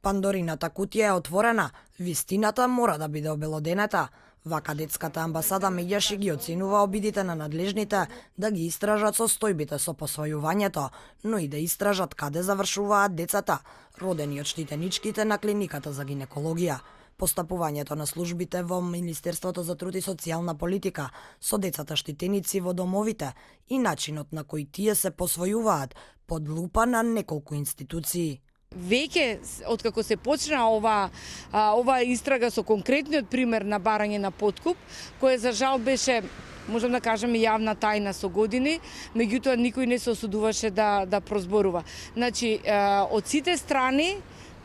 Пандорината кутија е отворена, вистината мора да биде обелоденета. Вака детската амбасада меѓаш ги оценува обидите на надлежните да ги истражат состојбите со посвојувањето, но и да истражат каде завршуваат децата, родени од штитеничките на клиниката за гинекологија. Постапувањето на службите во Министерството за труд и социјална политика со децата штитеници во домовите и начинот на кој тие се посвојуваат под лупа на неколку институции. Веќе, откако се почна ова истрага со конкретниот пример на барање на подкуп, кој за жал беше, можам да кажеме, јавна тајна со години, меѓутоа никој не се осудуваше да прозборува. Значи, од сите страни,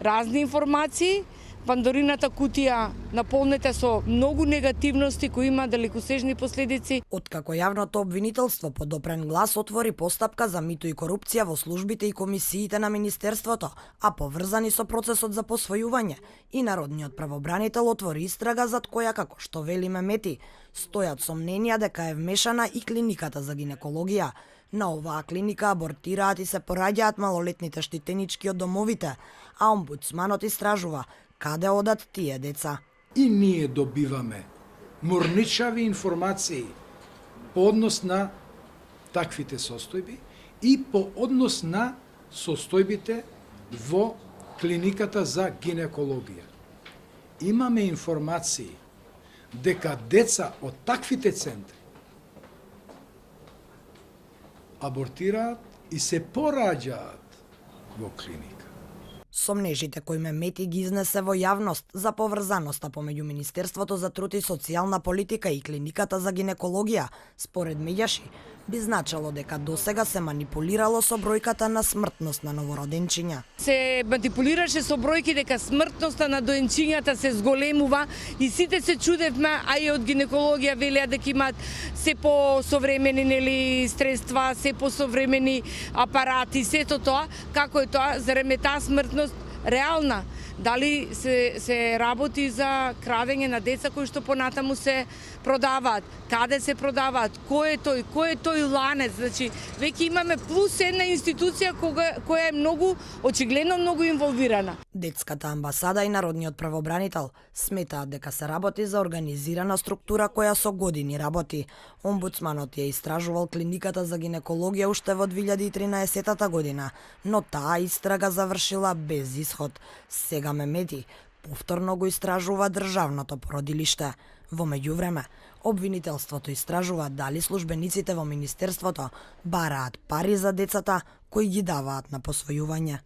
разни информации, Пандорината кутија наполнета со многу негативности кои има далекосежни последици. Откако јавното обвинителство под опрен глас отвори постапка за мито и корупција во службите и комисиите на Министерството, а поврзани со процесот за посвојување, и Народниот правобранител отвори истрага зад која, како што вели Мемети, стојат сомненија дека е вмешана и клиниката за гинекологија. На оваа клиника абортираат и се пораѓаат малолетните штитенички од домовите, а омбудсманот истражува каде одат тие деца. И ние добиваме морничави информации по однос на таквите состојби и по однос на состојбите во клиниката за гинекологија. Имаме информации дека деца од таквите центри абортираат и се пораѓаат во клиника. Сомнежите кои Мемети ги изнесе во јавност за поврзаноста помеѓу Министерството за труд и социјална политика и клиниката за гинекологија, според Меѓаши, би значело дека досега се манипулирало со бројката на смртност на новороденчиња. Се манипулираше со бројки дека смртноста на доенчињата се зголемува и сите се чудевме, а и од гинекологија велеа дека имаат се посовремени средства, се посовремени апарати, сето тоа, како е тоа, зарем е таа смртност реална? Дали се работи за крадење на деца кои што понатаму се продаваат, каде се продаваат, кој е тој ланец? Значи, веќе имаме плюс една институција која е очигледно многу инволвирана. Детската амбасада и Народниот правобранител сметаат дека се работи за организирана структура која со години работи. Омбудсманот ја истражувал клиниката за гинекологија уште во 2013 година, но таа истрага завршила без исход. Сега Мемети повторно го истражува државното породилиште. Во меѓувреме, обвинителството истражува дали службениците во Министерството бараат пари за децата кои ги даваат на посвојување.